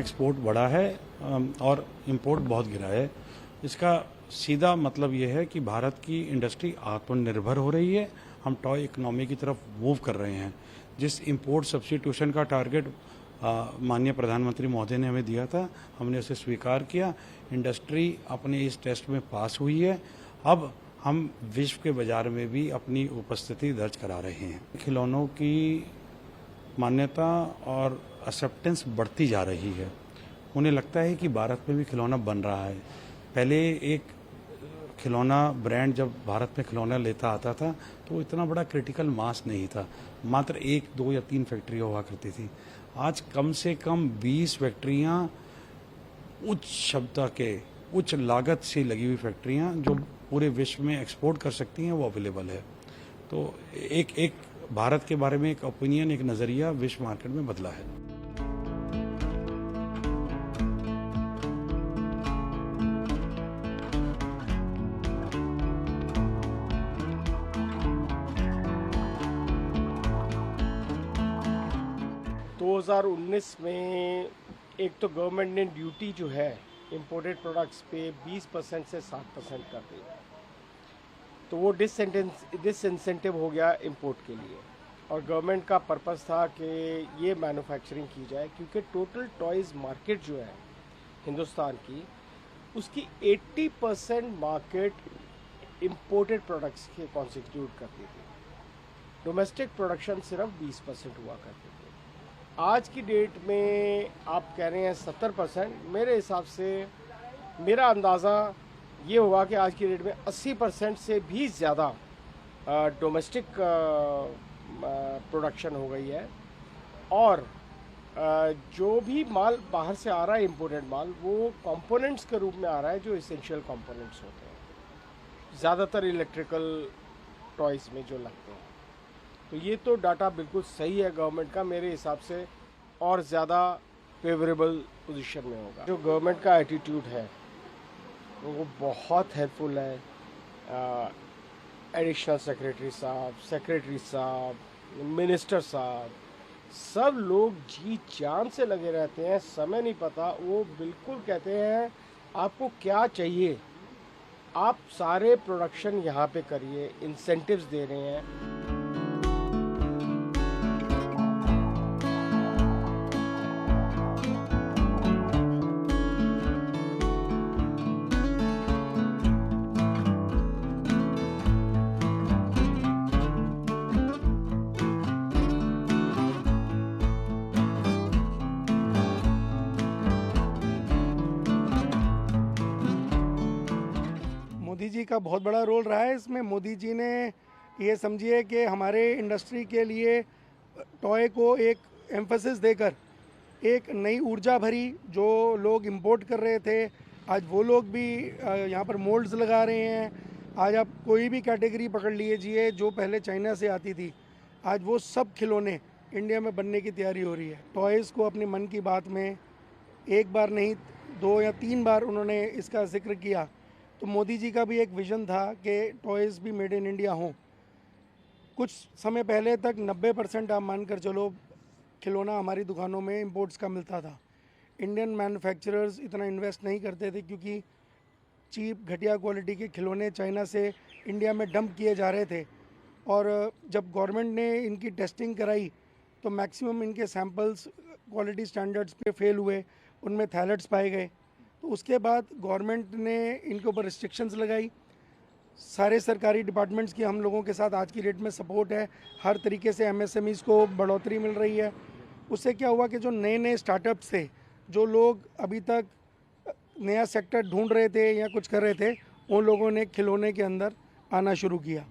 Export बढ़ा है और इंपोर्ट बहुत गिरा है। इसका सीधा मतलब ये है कि भारत की इंडस्ट्री आत्मनिर्भर हो रही है, हम टॉय इकोनॉमी की तरफ मूव कर रहे हैं। जिस इंपोर्ट सब्स्टिट्यूशन का टारगेट माननीय प्रधानमंत्री महोदय ने हमें दिया था, हमने उसे स्वीकार किया। इंडस्ट्री अपने इस टेस्ट में पास हुई है। अब हम विश्व के बाजार में भी अपनी उपस्थिति दर्ज करा रहे हैं। खिलौनों की मान्यता और एक्सेप्टेंस बढ़ती जा रही है। उन्हें लगता है कि भारत में भी खिलौना बन रहा है। पहले एक खिलौना ब्रांड जब भारत में खिलौना लेता आता था तो इतना बड़ा क्रिटिकल मास नहीं था, मात्र 1, 2 या 3 फैक्ट्रियाँ हुआ करती थी। आज कम से कम 20 फैक्ट्रियाँ उच्च क्षमता के, उच्च लागत से लगी हुई फैक्ट्रियाँ जो पूरे विश्व में एक्सपोर्ट कर सकती हैं, वो अवेलेबल है। तो एक भारत के बारे में एक ओपिनियन, एक नज़रिया विश्व मार्केट में बदला है। दो 2019 में एक तो गवर्नमेंट ने ड्यूटी जो है इंपोर्टेड प्रोडक्ट्स पे 20% से 7% कर दी, तो वो डिसइंसेंटिव हो गया इंपोर्ट के लिए। और गवर्नमेंट का पर्पस था कि ये मैन्युफैक्चरिंग की जाए, क्योंकि टोटल टॉयज़ मार्केट जो है हिंदुस्तान की, उसकी 80% मार्केट इंपोर्टेड प्रोडक्ट्स के कॉन्स्टिट्यूट करती थी। डोमेस्टिक प्रोडक्शन सिर्फ 20% हुआ करती थी। आज की डेट में आप कह रहे हैं 70%। मेरे हिसाब से मेरा अंदाज़ा ये हुआ कि आज की डेट में 80% से भी ज़्यादा डोमेस्टिक प्रोडक्शन हो गई है। और जो भी माल बाहर से आ रहा है, इंपोर्टेड माल, वो कंपोनेंट्स के रूप में आ रहा है जो एसेंशियल कंपोनेंट्स होते हैं, ज़्यादातर इलेक्ट्रिकल टॉयज़ में जो लगते हैं। तो ये तो डाटा बिल्कुल सही है गवर्नमेंट का, मेरे हिसाब से और ज़्यादा फेवरेबल पोजीशन में होगा। जो गवर्नमेंट का एटीट्यूड है वो बहुत हेल्पफुल है। एडिशनल सेक्रेटरी साहब, मिनिस्टर साहब, सब लोग जी जान से लगे रहते हैं। समय नहीं पता, वो बिल्कुल कहते हैं आपको क्या चाहिए, आप सारे प्रोडक्शन यहाँ पे करिए, इंसेंटिव्स दे रहे हैं। मोदी जी का बहुत बड़ा रोल रहा है इसमें। मोदी जी ने ये समझिए कि हमारे इंडस्ट्री के लिए टॉय को एक एम्फेसिस देकर एक नई ऊर्जा भरी। जो लोग इंपोर्ट कर रहे थे, आज वो लोग भी यहाँ पर मोल्ड्स लगा रहे हैं। आज आप कोई भी कैटेगरी पकड़ लीजिए जो पहले चाइना से आती थी, आज वो सब खिलौने इंडिया में बनने की तैयारी हो रही है। टॉयज़ को अपने मन की बात में एक बार नहीं 2 या 3 बार उन्होंने इसका जिक्र किया। तो मोदी जी का भी एक विज़न था कि टॉयज़ भी मेड इन इंडिया हों। कुछ समय पहले तक 90% आप मानकर चलो खिलौना हमारी दुकानों में इंपोर्ट्स का मिलता था। इंडियन मैन्युफैक्चरर्स इतना इन्वेस्ट नहीं करते थे, क्योंकि चीप घटिया क्वालिटी के खिलौने चाइना से इंडिया में डंप किए जा रहे थे। और जब गवर्नमेंट ने इनकी टेस्टिंग कराई तो मैक्सिमम इनके सैंपल्स क्वालिटी स्टैंडर्ड्स पे फेल हुए, उनमें थैलेट्स पाए गए। तो उसके बाद गवर्नमेंट ने इनके ऊपर रिस्ट्रिक्शंस लगाई। सारे सरकारी डिपार्टमेंट्स की हम लोगों के साथ आज की डेट में सपोर्ट है। हर तरीके से एमएसएमईज़ को बढ़ोतरी मिल रही है। उससे क्या हुआ कि जो नए नए स्टार्टअप्स थे, जो लोग अभी तक नया सेक्टर ढूंढ रहे थे या कुछ कर रहे थे, उन लोगों ने खिलौने के अंदर आना शुरू किया।